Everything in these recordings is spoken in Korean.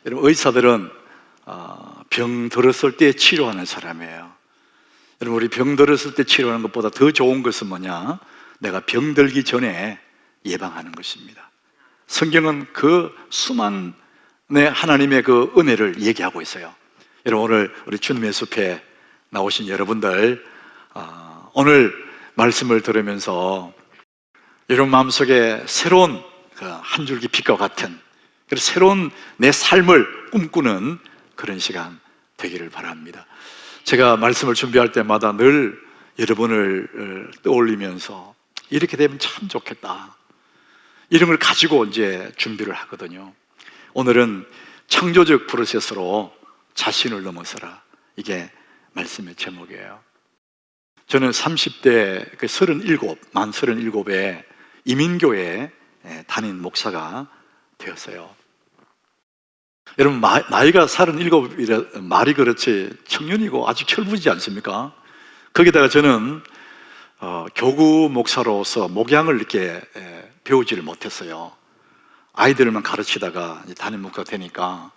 여러분, 의사들은 병 들었을 때 치료하는 사람이에요. 여러분, 우리 병 들었을 때 치료하는 것보다 더 좋은 것은 뭐냐? 내가 병 들기 전에 예방하는 것입니다. 성경은 그 수많은 하나님의 그 은혜를 얘기하고 있어요. 여러분, 오늘 우리 주님의 숲에 나오신 여러분들, 오늘 말씀을 들으면서 여러분 마음속에 새로운 한 줄기 빛과 같은 새로운 내 삶을 꿈꾸는 그런 시간 되기를 바랍니다. 제가 말씀을 준비할 때마다 늘 여러분을 떠올리면서 이렇게 되면 참 좋겠다, 이런 걸 가지고 이제 준비를 하거든요. 오늘은 창조적 프로세스로 자신을 넘어서라, 이게 말씀의 제목이에요. 저는 30대 37, 만 37에 이민교회 담임 목사가 되었어요. 여러분, 나이가 37이라 말이 그렇지 청년이고 아주 철부지 않습니까? 거기다가 저는 교구 목사로서 목양을 이렇게 배우지를 못했어요. 아이들만 가르치다가 이제 담임 목사가 되니까,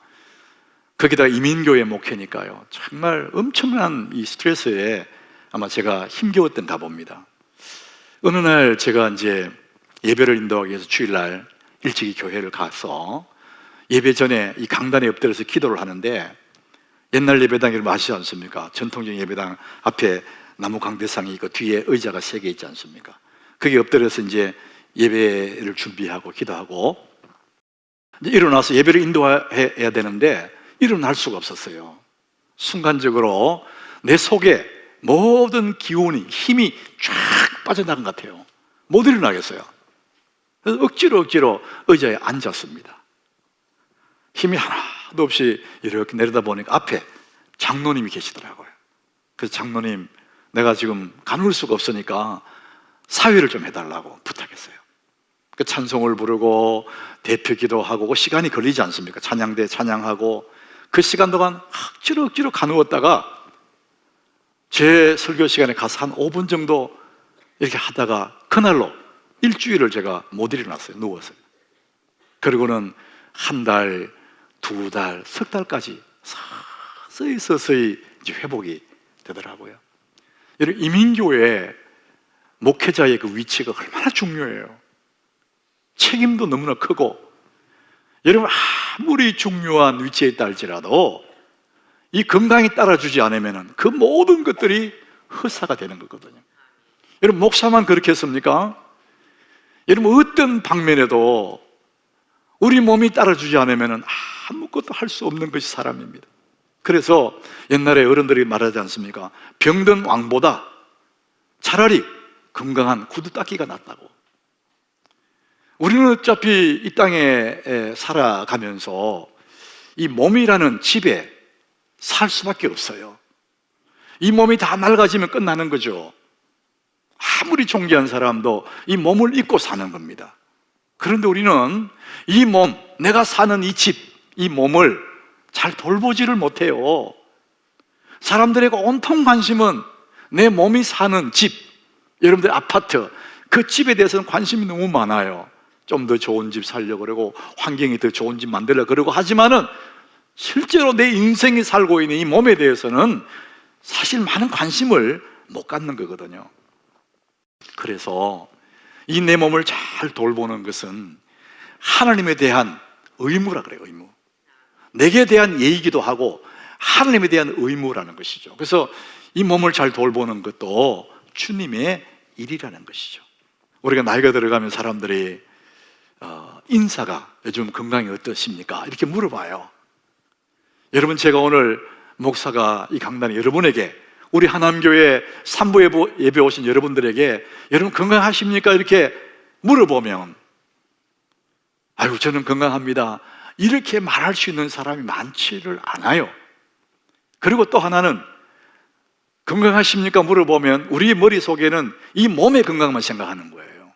거기다가 이민교회 목회니까요, 정말 엄청난 이 스트레스에 아마 제가 힘겨웠던가 봅니다. 어느 날 제가 이제 예배를 인도하기 위해서 주일날 일찍이 교회를 가서 예배 전에 이 강단에 엎드려서 기도를 하는데, 옛날 예배당 여러분 아시지 않습니까? 전통적인 예배당 앞에 나무 강대상이 있고 뒤에 의자가 3개 있지 않습니까? 거기 엎드려서 이제 예배를 준비하고 기도하고, 이제 일어나서 예배를 인도해야 되는데 일어날 수가 없었어요. 순간적으로 내 속에 모든 기운이, 힘이 쫙 빠져나간 것 같아요. 못 일어나겠어요. 그래서 억지로 의자에 앉았습니다. 힘이 하나도 없이 이렇게 내려다 보니까 앞에 장로님이 계시더라고요. 그래서 장로님, 내가 지금 가눌 수가 없으니까 사회를 좀 해달라고 부탁했어요. 그 찬송을 부르고 대표 기도하고 시간이 걸리지 않습니까? 찬양대 찬양하고 그 시간 동안 억지로 가누었다가 제 설교 시간에 가서 한 5분 정도 이렇게 하다가 그날로 일주일을 제가 못 일어났어요. 누워서. 그리고는 한 달, 2달, 석 달까지 서서히 이제 회복이 되더라고요. 여러분, 이민교회 목회자의 그 위치가 얼마나 중요해요. 책임도 너무나 크고, 여러분 아무리 중요한 위치에 있다 할지라도 이 건강이 따라주지 않으면 그 모든 것들이 허사가 되는 거거든요. 여러분, 목사만 그렇게 했습니까? 여러분, 어떤 방면에도 우리 몸이 따라주지 않으면 아무것도 할 수 없는 것이 사람입니다. 그래서 옛날에 어른들이 말하지 않습니까? 병든 왕보다 차라리 건강한 구두 닦기가 낫다고. 우리는 어차피 이 땅에 살아가면서 이 몸이라는 집에 살 수밖에 없어요. 이 몸이 다 낡아지면 끝나는 거죠. 아무리 존귀한 사람도 이 몸을 입고 사는 겁니다. 그런데 우리는 이 몸, 내가 사는 이 집, 이 몸을 잘 돌보지를 못해요. 사람들에게 온통 관심은 내 몸이 사는 집, 여러분들 아파트, 그 집에 대해서는 관심이 너무 많아요. 좀 더 좋은 집 살려고 그러고 환경이 더 좋은 집 만들려고 그러고 하지만은 실제로 내 인생이 살고 있는 이 몸에 대해서는 사실 많은 관심을 못 갖는 거거든요. 그래서 이 내 몸을 잘 돌보는 것은 하나님에 대한 의무라 그래요. 의무. 내게 대한 예의이기도 하고 하나님에 대한 의무라는 것이죠. 그래서 이 몸을 잘 돌보는 것도 주님의 일이라는 것이죠. 우리가 나이가 들어가면 사람들이 인사가 요즘 건강이 어떠십니까? 이렇게 물어봐요. 여러분, 제가 오늘 목사가 이 강단에 여러분에게, 우리 하남교회 3부 예배 오신 여러분들에게 여러분 건강하십니까? 이렇게 물어보면 아유, 저는 건강합니다, 이렇게 말할 수 있는 사람이 많지를 않아요. 그리고 또 하나는 건강하십니까? 물어보면 우리 머릿속에는 이 몸의 건강만 생각하는 거예요.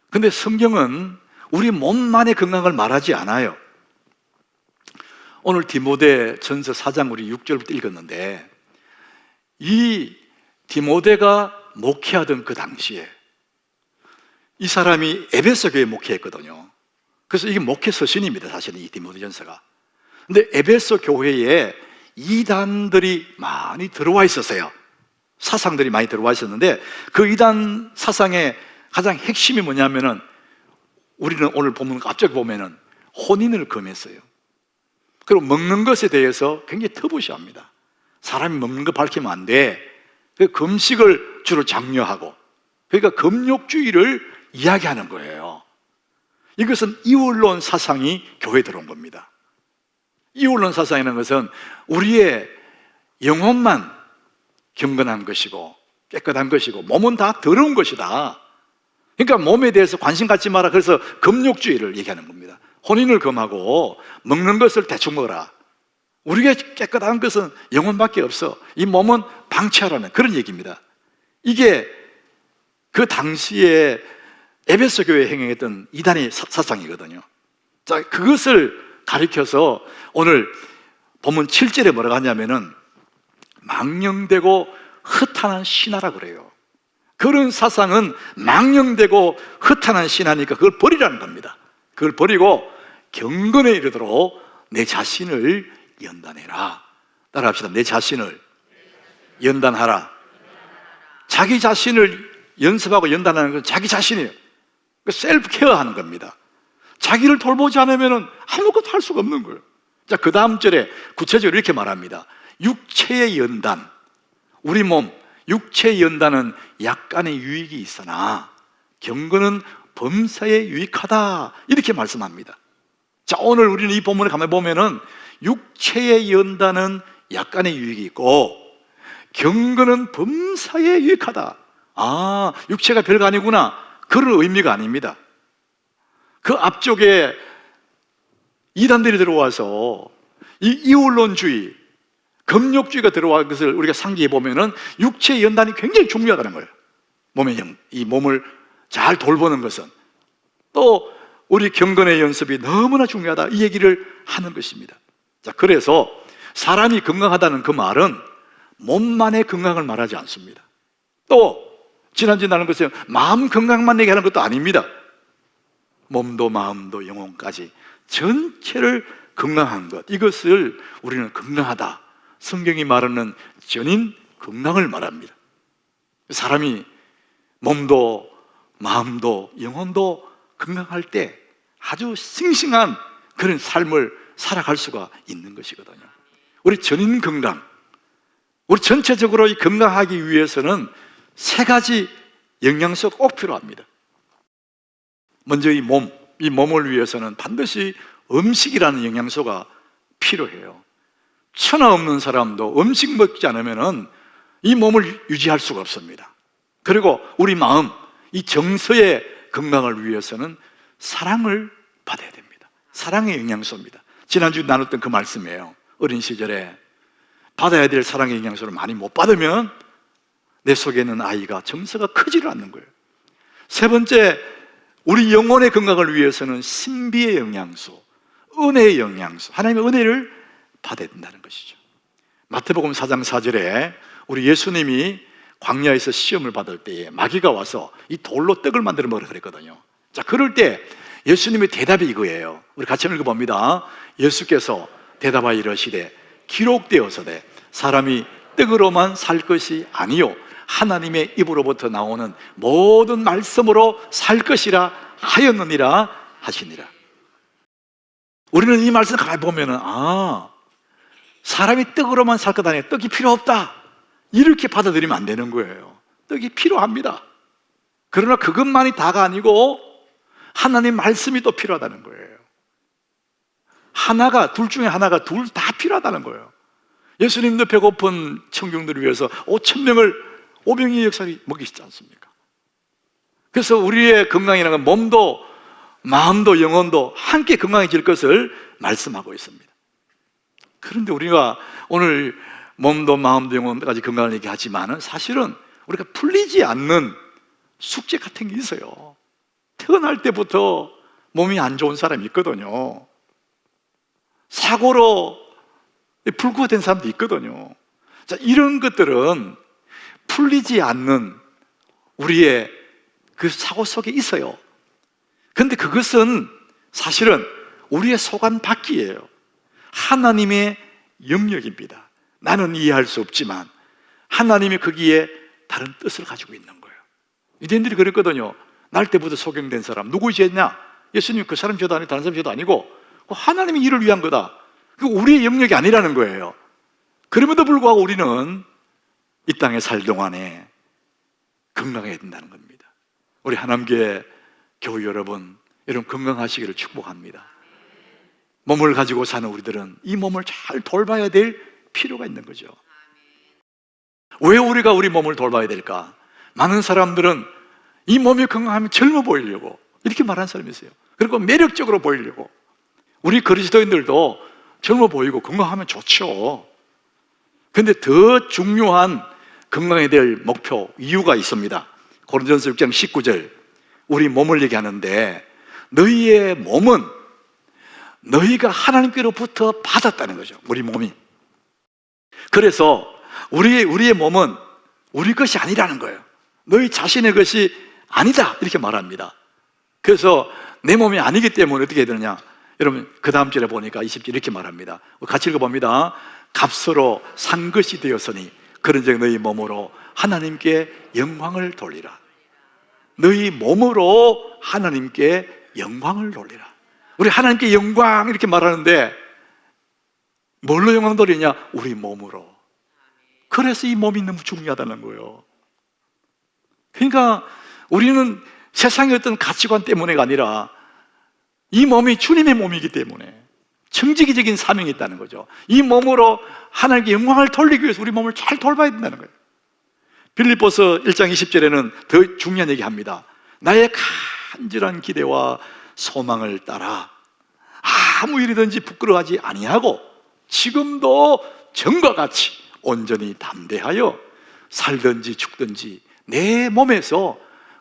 근데 성경은 우리 몸만의 건강을 말하지 않아요. 오늘 디모데 전서 4장 우리 6절부터 읽었는데, 이 디모데가 목회하던 그 당시에 이 사람이 에베소 교회에 목회했거든요. 그래서 이게 목회 서신입니다. 사실은 이 디모데 전서가 근데 에베소 교회에 이단들이 많이 들어와 있었어요. 사상들이 많이 들어와 있었는데 그 이단 사상의 가장 핵심이 뭐냐면은 우리는 오늘 본문 갑자기 보면은 혼인을 금했어요. 그리고 먹는 것에 대해서 굉장히 터부시합니다. 사람이 먹는 거 밝히면 안 돼. 그 금식을 주로 장려하고, 그러니까 금욕주의를 이야기하는 거예요. 이것은 이원론 사상이 교회에 들어온 겁니다. 이원론 사상이라는 것은 우리의 영혼만 경건한 것이고 깨끗한 것이고 몸은 다 더러운 것이다. 그러니까 몸에 대해서 관심 갖지 마라. 그래서 금욕주의를 얘기하는 겁니다. 혼인을 금하고 먹는 것을 대충 먹어라. 우리가 깨끗한 것은 영혼밖에 없어. 이 몸은 방치하라는 그런 얘기입니다. 이게 그 당시에 에베소 교회에 행했던 이단의 사상이거든요. 자, 그것을 가리켜서 오늘 본문 7절에 뭐라고 하냐면은 망령되고 허탄한 신화라 그래요. 그런 사상은 망령되고 허탄한 신화니까 그걸 버리라는 겁니다. 그걸 버리고 경건에 이르도록 내 자신을 연단해라. 따라합시다. 내 자신을 연단하라. 자기 자신을 연습하고 연단하는 건 자기 자신이에요. 셀프 케어 하는 겁니다. 자기를 돌보지 않으면 아무것도 할 수가 없는 거예요. 자, 그 다음 절에 구체적으로 이렇게 말합니다. 육체의 연단, 우리 몸 육체의 연단은 약간의 유익이 있으나 경건은 범사에 유익하다, 이렇게 말씀합니다. 자, 오늘 우리는 이 본문에 가만 보면은 육체의 연단은 약간의 유익이 있고 경건은 범사에 유익하다. 아, 육체가 별거 아니구나, 그런 의미가 아닙니다. 그 앞쪽에 이단들이 들어와서 이 이원론주의, 금욕주의가 들어온 것을 우리가 상기해 보면은 육체의 연단이 굉장히 중요하다는 거예요. 이 몸을 잘 돌보는 것은, 또 우리 경건의 연습이 너무나 중요하다, 이 얘기를 하는 것입니다. 자, 그래서 사람이 건강하다는 그 말은 몸만의 건강을 말하지 않습니다. 또 지난주에 나눈 것처럼 마음 건강만 얘기하는 것도 아닙니다. 몸도 마음도 영혼까지 전체를 건강한 것, 이것을 우리는 건강하다, 성경이 말하는 전인 건강을 말합니다. 사람이 몸도 마음도 영혼도 건강할 때 아주 싱싱한 그런 삶을 살아갈 수가 있는 것이거든요. 우리 전인 건강, 우리 전체적으로 이 건강하기 위해서는 세 가지 영양소가 꼭 필요합니다. 먼저 이 몸을 위해서는 반드시 음식이라는 영양소가 필요해요. 천하 없는 사람도 음식 먹지 않으면 이 몸을 유지할 수가 없습니다. 그리고 우리 마음, 이 정서의 건강을 위해서는 사랑을 받아야 됩니다. 사랑의 영양소입니다. 지난주 나눴던 그 말씀이에요. 어린 시절에 받아야 될 사랑의 영양소를 많이 못 받으면 내 속에 있는 아이가 정서가 크지를 않는 거예요. 세 번째, 우리 영혼의 건강을 위해서는 신비의 영양소, 은혜의 영양소, 하나님의 은혜를 받아야 된다는 것이죠. 마태복음 4장 4절에 우리 예수님이 광야에서 시험을 받을 때에 마귀가 와서 이 돌로 떡을 만들어 먹으라 그랬거든요. 자, 그럴 때 예수님의 대답이 이거예요. 우리 같이 읽어봅니다. 예수께서 대답하여 이르시되 기록되어서되 사람이 떡으로만 살 것이 아니요 하나님의 입으로부터 나오는 모든 말씀으로 살 것이라 하였느니라 하시니라. 우리는 이 말씀 가만히 보면은, 아, 사람이 떡으로만 살 것 아니에요, 떡이 필요 없다, 이렇게 받아들이면 안 되는 거예요. 떡이 필요합니다. 그러나 그것만이 다가 아니고 하나님 말씀이 또 필요하다는 거예요. 둘 중에 하나가 둘 다 필요하다는 거예요. 예수님도 배고픈 청중들을 위해서 5,000명의 역사를 먹이시지 않습니까? 그래서 우리의 건강이라는 건 몸도 마음도 영혼도 함께 건강해질 것을 말씀하고 있습니다. 그런데 우리가 오늘 몸도 마음도 영혼까지 건강을 얘기하지만 사실은 우리가 풀리지 않는 숙제 같은 게 있어요. 태어날 때부터 몸이 안 좋은 사람이 있거든요. 사고로 불구가 사람도 있거든요. 자, 이런 것들은 풀리지 않는 우리의 그 사고 속에 있어요. 그런데 그것은 사실은 우리의 소관 밖이에요. 하나님의 영역입니다. 나는 이해할 수 없지만 하나님이 거기에 다른 뜻을 가지고 있는 거예요. 유대인들이 그랬거든요. 날 때부터 소경된 사람 누구 죄냐? 예수님 그 사람 죄도 아니고 다른 사람 죄도 아니고 하나님이 이를 위한 거다. 그 우리의 영역이 아니라는 거예요. 그럼에도 불구하고 우리는 이 땅에 살 동안에 건강해야 된다는 겁니다. 우리 하나님께 교회 여러분 건강하시기를 축복합니다. 몸을 가지고 사는 우리들은 이 몸을 잘 돌봐야 될 필요가 있는 거죠. 왜 우리가 우리 몸을 돌봐야 될까? 많은 사람들은 이 몸이 건강하면 젊어 보이려고 이렇게 말하는 사람이 있어요. 그리고 매력적으로 보이려고. 우리 그리스도인들도 젊어 보이고 건강하면 좋죠. 그런데 더 중요한 건강해야 될 목표, 이유가 있습니다. 고린도전서 6장 19절 우리 몸을 얘기하는데 너희의 몸은 너희가 하나님께로부터 받았다는 거죠. 우리 몸이. 그래서 우리의 몸은 우리 것이 아니라는 거예요. 너희 자신의 것이 아니다 이렇게 말합니다. 그래서 내 몸이 아니기 때문에 어떻게 해야 되느냐? 여러분 그 다음 절에 보니까 20절 이렇게 말합니다. 같이 읽어봅니다. 값으로 산 것이 되었으니 그런즉 너희 몸으로 하나님께 영광을 돌리라. 너희 몸으로 하나님께 영광을 돌리라. 우리 하나님께 영광 이렇게 말하는데 뭘로 영광 돌리냐? 우리 몸으로. 그래서 이 몸이 너무 중요하다는 거예요. 그러니까 우리는 세상의 어떤 가치관 때문에가 아니라 이 몸이 주님의 몸이기 때문에 청지기적인 사명이 있다는 거죠. 이 몸으로 하나님께 영광을 돌리기 위해서 우리 몸을 잘 돌봐야 된다는 거예요. 빌립보서 1장 20절에는 더 중요한 얘기 합니다. 나의 간절한 기대와 소망을 따라 아무 일이든지 부끄러워하지 아니하고 지금도 전과 같이 온전히 담대하여 살든지 죽든지 내 몸에서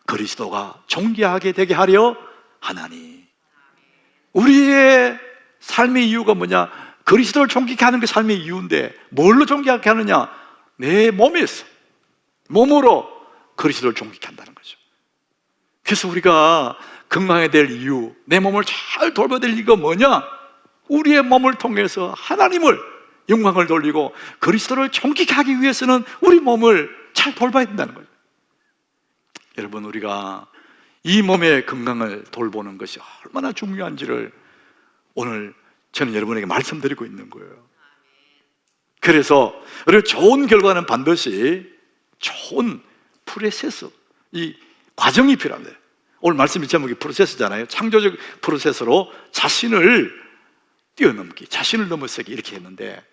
그리스도가 존귀하게 되게 하려 하나니. 우리의 삶의 이유가 뭐냐? 그리스도를 존귀하게 하는 게 삶의 이유인데 뭘로 존귀하게 하느냐? 내 몸에서, 몸으로 그리스도를 존귀하게 한다는 거죠. 그래서 우리가 건강해야 될 이유, 내 몸을 잘 돌봐야 될 이유가 뭐냐? 우리의 몸을 통해서 하나님을 영광을 돌리고 그리스도를 존귀하게 하기 위해서는 우리 몸을 잘 돌봐야 된다는 거예요. 여러분 우리가 이 몸의 건강을 돌보는 것이 얼마나 중요한지를 오늘 저는 여러분에게 말씀드리고 있는 거예요. 그래서 우리가 좋은 결과는 반드시 좋은 프로세스, 이 과정이 필요합니다. 오늘 말씀이 제목이 프로세스잖아요. 창조적 프로세스로 자신을 뛰어넘기, 자신을 넘어서기 이렇게 했는데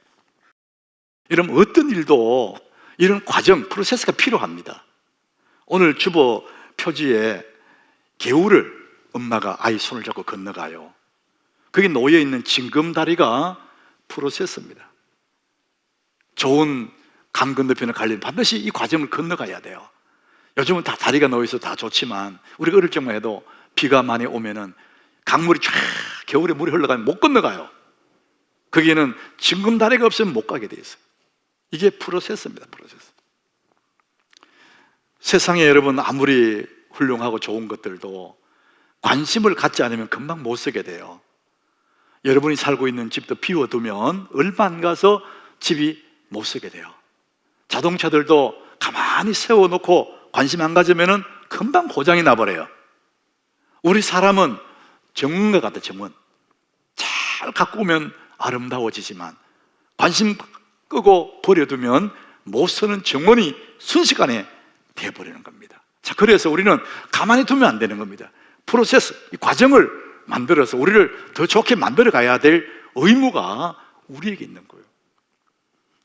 여러분 어떤 일도 이런 과정, 프로세스가 필요합니다. 오늘 주보 표지에 개울을 엄마가 아이 손을 잡고 건너가요. 거기 놓여있는 징검다리가 프로세스입니다. 좋은 강 건너편을 가려면 반드시 이 과정을 건너가야 돼요. 요즘은 다 다리가 놓여서 다 좋지만 우리가 어릴 적만 해도 비가 많이 오면은 강물이 쫙 겨울에 물이 흘러가면 못 건너가요. 거기에는 징검다리가 없으면 못 가게 돼 있어요. 이게 프로세스입니다. 프로세스. 세상에 여러분 아무리 훌륭하고 좋은 것들도 관심을 갖지 않으면 금방 못 쓰게 돼요. 여러분이 살고 있는 집도 비워두면 얼마 안 가서 집이 못 쓰게 돼요. 자동차들도 가만히 세워놓고 관심 안 가지면 금방 고장이 나버려요. 우리 사람은 정원과 같아. 정원 잘 가꾸면 아름다워지지만 관심 끄고 버려두면 못 쓰는 정원이 순식간에 되어버리는 겁니다. 자, 그래서 우리는 가만히 두면 안 되는 겁니다. 프로세스, 이 과정을 만들어서 우리를 더 좋게 만들어 가야 될 의무가 우리에게 있는 거예요.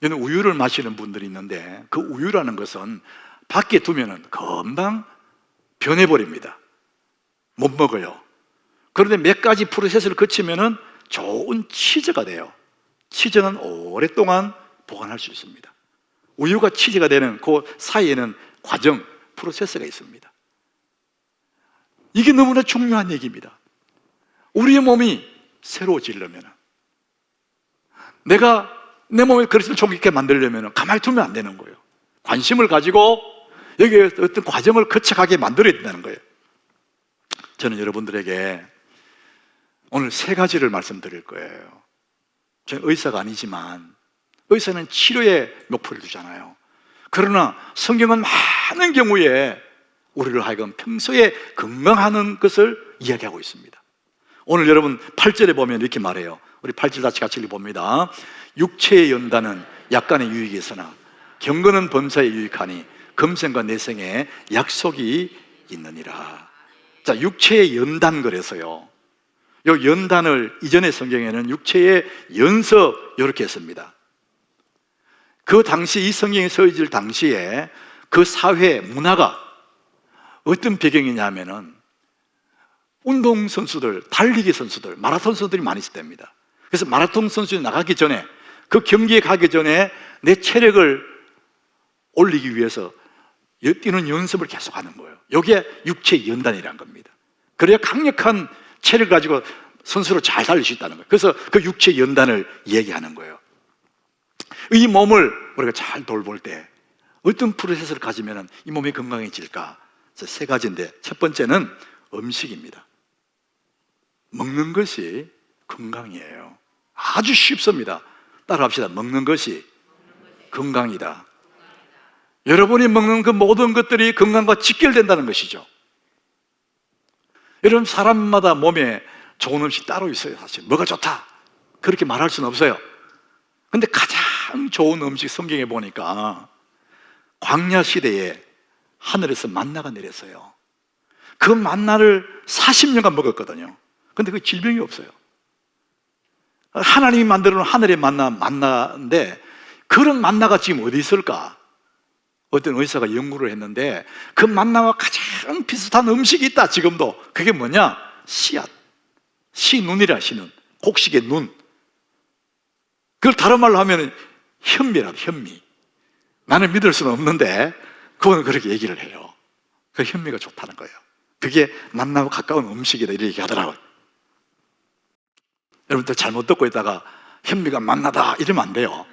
여러분 우유를 마시는 분들이 있는데 그 우유라는 것은 밖에 두면 금방 변해버립니다. 못 먹어요. 그런데 몇 가지 프로세스를 거치면 좋은 치즈가 돼요. 치즈는 오랫동안 보관할 수 있습니다. 우유가 치즈가 되는 그 사이에는 과정, 프로세스가 있습니다. 이게 너무나 중요한 얘기입니다. 우리의 몸이 새로워지려면, 내가 내 몸에 그리스도를 존귀하게 만들려면 가만히 두면 안 되는 거예요. 관심을 가지고 여기에 어떤 과정을 거쳐가게 만들어야 된다는 거예요. 저는 여러분들에게 오늘 세 가지를 말씀드릴 거예요. 저는 의사가 아니지만 의사는 치료에 목표를 두잖아요. 그러나 성경은 많은 경우에 우리를 하여금 평소에 건강하는 것을 이야기하고 있습니다. 오늘 여러분 8절에 보면 이렇게 말해요. 우리 8절 같이 읽어봅니다. 육체의 연단은 약간의 유익이 있으나 경건은 범사에 유익하니 금생과 내생에 약속이 있느니라. 자, 육체의 연단 그래서요. 요 연단을 이전의 성경에는 육체의 연서 이렇게 했습니다. 그 당시 이 성경이 써질 당시에 그 사회 문화가 어떤 배경이냐면은 운동선수들, 달리기 선수들, 마라톤 선수들이 많이 있을 때입니다. 그래서 마라톤 선수에 나가기 전에 그 경기에 가기 전에 내 체력을 올리기 위해서 뛰는 연습을 계속하는 거예요. 이게 육체의 연단이라는 겁니다. 그래야 강력한 체력을 가지고 선수로 잘 달릴 수 있다는 거예요. 그래서 그 육체의 연단을 얘기하는 거예요. 이 몸을 우리가 잘 돌볼 때 어떤 프로세스를 가지면 이 몸이 건강해질까? 세 가지인데 첫 번째는 음식입니다. 먹는 것이 건강이에요. 아주 쉽습니다. 따라합시다. 먹는 것이 건강이다. 여러분이 먹는 그 모든 것들이 건강과 직결된다는 것이죠. 여러분, 사람마다 몸에 좋은 음식 따로 있어요. 사실 뭐가 좋다 그렇게 말할 수는 없어요. 근데 가장 좋은 음식 성경에 보니까 광야 시대에 하늘에서 만나가 내렸어요. 그 만나를 40년간 먹었거든요. 근데 그 질병이 없어요. 하나님이 만들어 놓은 하늘의 만나인데 그런 만나가 지금 어디 있을까? 어떤 의사가 연구를 했는데 그 만나와 가장 비슷한 음식이 있다. 지금도. 그게 뭐냐? 씨앗. 씨눈이라. 씨눈. 곡식의 눈. 그걸 다른 말로 하면 현미라고. 현미. 나는 믿을 수는 없는데 그거는 그렇게 얘기를 해요. 그 현미가 좋다는 거예요. 그게 만나와 가까운 음식이다 이렇게 얘기하더라고요. 여러분들 잘못 듣고 있다가 현미가 만나다 이러면 안 돼요.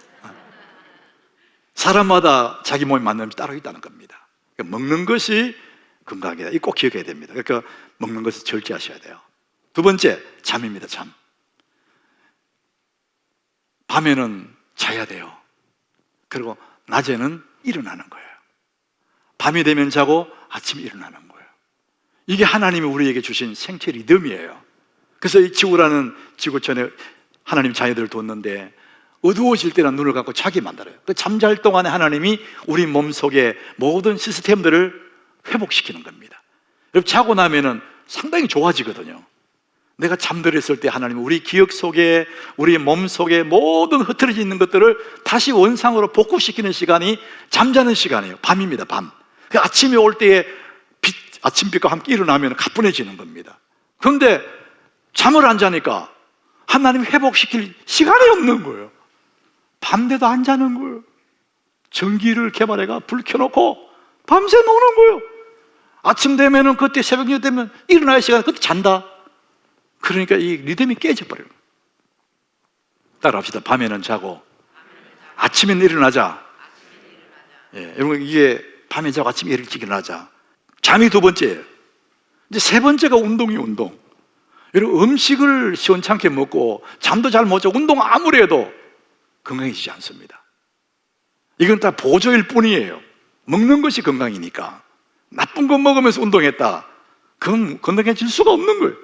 사람마다 자기 몸에 맞는 음식이 따로 있다는 겁니다. 그러니까 먹는 것이 건강이다. 이거 꼭 기억해야 됩니다. 그러니까 먹는 것을 절제하셔야 돼요. 두 번째, 잠입니다. 잠. 밤에는 자야 돼요. 그리고 낮에는 일어나는 거예요. 밤이 되면 자고 아침에 일어나는 거예요. 이게 하나님이 우리에게 주신 생체 리듬이에요. 그래서 이 지구라는 지구촌에 하나님 자녀들을 뒀는데 어두워질 때는 눈을 감고 자기 만들어요. 그 잠잘 동안에 하나님이 우리 몸속의 모든 시스템들을 회복시키는 겁니다. 여러분, 자고 나면은 상당히 좋아지거든요. 내가 잠들었을 때 하나님은 우리 기억 속에, 우리 몸 속에 모든 흐트러져 있는 것들을 다시 원상으로 복구시키는 시간이 잠자는 시간이에요. 밤입니다. 밤. 그 아침에 올 때에 아침빛과 함께 일어나면 가뿐해지는 겁니다. 그런데 잠을 안 자니까 하나님 회복시킬 시간이 없는 거예요. 밤새도 안 자는 거예요. 전기를 개발해가 불 켜놓고 밤새 노는 거예요. 아침 되면은 그때 새벽녘 되면 일어나야 시간에 그때 잔다. 그러니까 이 리듬이 깨져버려요. 따라합시다. 밤에는 자고 아침에는 일어나자. 예, 여러분, 이게 밤에 자고 아침에 일찍 일어나자. 잠이 두 번째예요. 이제 세 번째가 운동이 운동. 여러분, 음식을 시원찮게 먹고 잠도 잘 못 자고 운동 아무리 해도 건강해지지 않습니다. 이건 다 보조일 뿐이에요. 먹는 것이 건강이니까. 나쁜 거 먹으면서 운동했다. 그건 건강해질 수가 없는 거예요.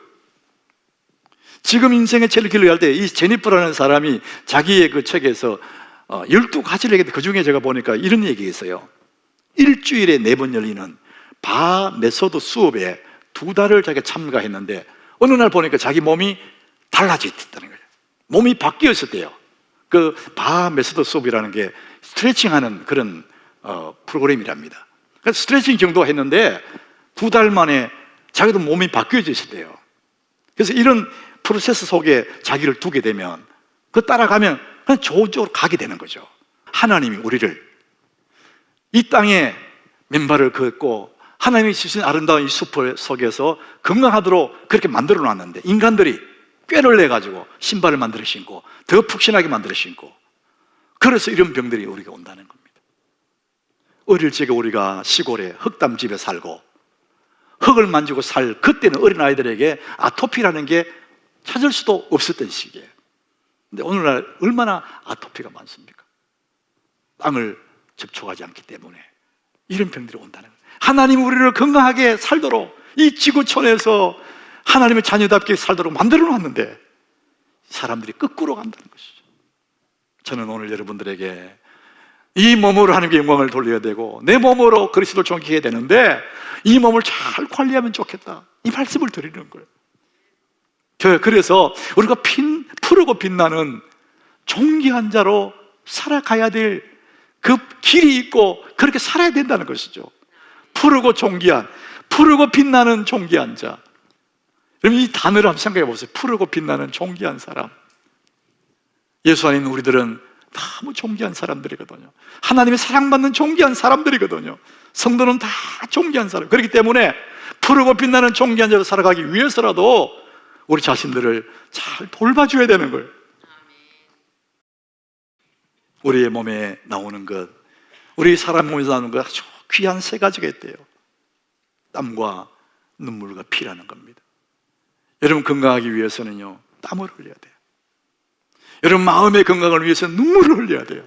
지금 인생의 체를 길러갈 때 이 제니퍼라는 사람이 자기의 그 책에서 12가지를 얘기했는데 그 중에 제가 보니까 이런 얘기가 있어요. 일주일에 4번 열리는 바 메소드 수업에 2달을 자기가 참가했는데 어느 날 보니까 자기 몸이 달라졌다는 거예요. 몸이 바뀌었을 때요. 그 바 메소드 수업이라는 게 스트레칭하는 그런 프로그램이랍니다. 그래서 스트레칭 정도 했는데 2달 만에 자기도 몸이 바뀌어졌을 때요. 그래서 이런 프로세스 속에 자기를 두게 되면 그 따라가면 그냥 좋은 쪽으로 가게 되는 거죠. 하나님이 우리를 이 땅에 맨발을 걷고 하나님이 주신 아름다운 이 숲 속에서 건강하도록 그렇게 만들어 놨는데 인간들이 꾀를 내가지고 신발을 만들어 신고 더 푹신하게 만들어 신고 그래서 이런 병들이 우리가 온다는 겁니다. 어릴 적에 우리가 시골에 흙담집에 살고 흙을 만지고 살 그때는 어린아이들에게 아토피라는 게 찾을 수도 없었던 시기예요. 근데 오늘날 얼마나 아토피가 많습니까? 땅을 접촉하지 않기 때문에 이런 병들이 온다는 거예요. 하나님 우리를 건강하게 살도록 이 지구촌에서 하나님의 자녀답게 살도록 만들어 놨는데 사람들이 거꾸로 간다는 것이죠. 저는 오늘 여러분들에게 이 몸으로 하나님께 영광을 돌려야 되고 내 몸으로 그리스도를 존귀해야 되는데 이 몸을 잘 관리하면 좋겠다, 이 말씀을 드리는 거예요. 그래서 우리가 푸르고 빛나는 존귀한 자로 살아가야 될 그 길이 있고 그렇게 살아야 된다는 것이죠. 푸르고 존귀한, 푸르고 빛나는 존귀한 자. 여러분 이 단어를 한번 생각해 보세요. 푸르고 빛나는 존귀한 사람. 예수 안에 있는 우리들은 너무 존귀한 사람들이거든요. 하나님의 사랑받는 존귀한 사람들이거든요. 성도는 다 존귀한 사람. 그렇기 때문에 푸르고 빛나는 존귀한 자로 살아가기 위해서라도 우리 자신들을 잘 돌봐줘야 되는 거예요. 우리의 몸에 나오는 것, 우리 사람 몸에서 나오는 것 아주 귀한 세 가지가 있대요. 땀과 눈물과 피라는 겁니다. 여러분 건강하기 위해서는요, 땀을 흘려야 돼요. 여러분 마음의 건강을 위해서는 눈물을 흘려야 돼요.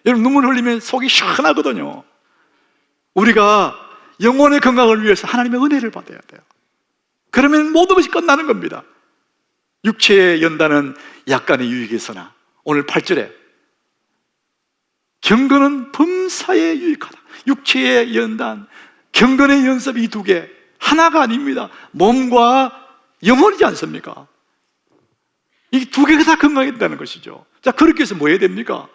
여러분 눈물 흘리면 속이 시원하거든요. 우리가 영혼의 건강을 위해서 하나님의 은혜를 받아야 돼요. 그러면 모든 것이 끝나는 겁니다. 육체의 연단은 약간의 유익에서나 오늘 8절에 경건은 범사에 유익하다. 육체의 연단, 경건의 연습 이 두 개 하나가 아닙니다. 몸과 영혼이지 않습니까? 이 두 개가 다 건강해진다는 것이죠. 자, 그렇게 해서 뭐 해야 됩니까?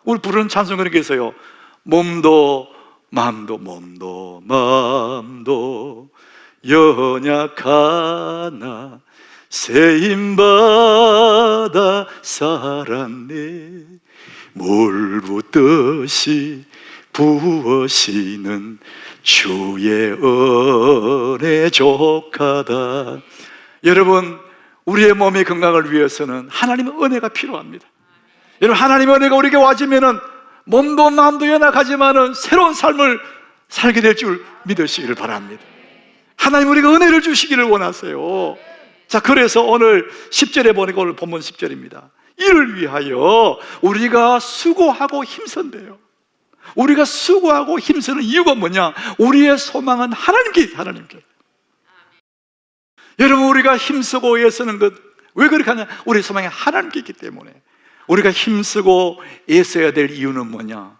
우리 부르는 찬송 그렇게 해서요, 몸도 마음도 연약하나 세임받아 살았네. 물 붓듯이 부으시는 주의 은혜 족하다. 여러분 우리의 몸의 건강을 위해서는 하나님의 은혜가 필요합니다. 여러분 하나님의 은혜가 우리에게 와지면은 몸도 마음도 연약하지만은 새로운 삶을 살게 될 줄 믿으시기를 바랍니다. 하나님 우리가 은혜를 주시기를 원하세요. 자, 그래서 오늘 10절에 보니까 오늘 본문 10절입니다. 이를 위하여 우리가 수고하고 힘쓴대요. 우리가 수고하고 힘쓰는 이유가 뭐냐? 우리의 소망은 하나님께. 여러분 우리가 힘쓰고 애쓰는 것 왜 그렇게 하냐? 우리의 소망이 하나님께 있기 때문에. 우리가 힘쓰고 애써야 될 이유는 뭐냐?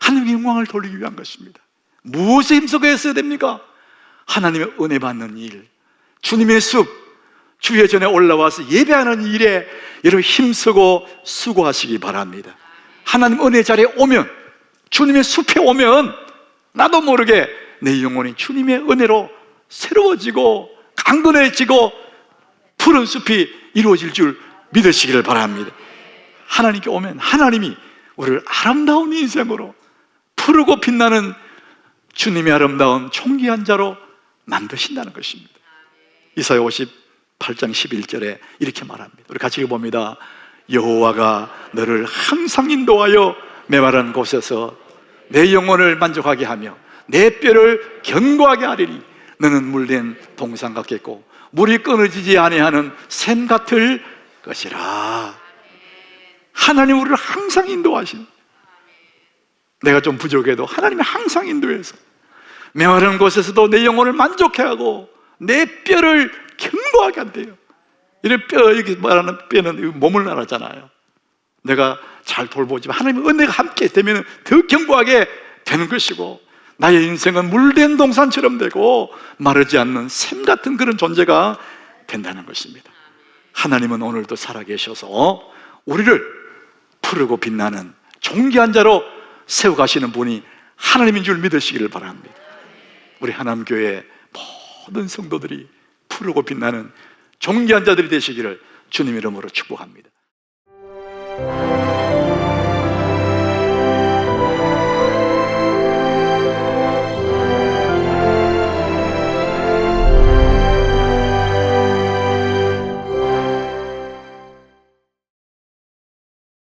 하나님의 영광을 돌리기 위한 것입니다. 무엇에 힘쓰고 애써야 됩니까? 하나님의 은혜 받는 일, 주님의 숲, 주의 전에 올라와서 예배하는 일에 여러분 힘쓰고 수고하시기 바랍니다. 하나님 은혜 자리에 오면, 주님의 숲에 오면 나도 모르게 내 영혼이 주님의 은혜로 새로워지고 강건해지고 푸른 숲이 이루어질 줄 믿으시기를 바랍니다. 하나님께 오면 하나님이 우리를 아름다운 인생으로 푸르고 빛나는 주님의 아름다운 존귀한 자로 만드신다는 것입니다. 이사야 58장 11절에 이렇게 말합니다. 우리 같이 읽어봅니다. 여호와가 너를 항상 인도하여 메마른 곳에서 내 영혼을 만족하게 하며 내 뼈를 견고하게 하리니 너는 물된 동산 같겠고 물이 끊어지지 아니하는 샘 같을 것이라. 하나님 우리를 항상 인도하시는, 내가 좀 부족해도 하나님이 항상 인도해서 메마른 곳에서도 내 영혼을 만족해 하고 내 뼈를 견고하게 한대요. 이런 뼈, 여기 말하는 뼈는 몸을 말하잖아요. 내가 잘 돌보지만 하나님의 은혜가 함께 되면 더 견고하게 되는 것이고, 나의 인생은 물된 동산처럼 되고 마르지 않는 샘 같은 그런 존재가 된다는 것입니다. 하나님은 오늘도 살아계셔서 우리를 푸르고 빛나는 존귀한 자로 세워가시는 분이 하나님인 줄 믿으시기를 바랍니다. 우리 하남교회 모든 성도들이 푸르고 빛나는 존귀한 자들이 되시기를 주님 이름으로 축복합니다.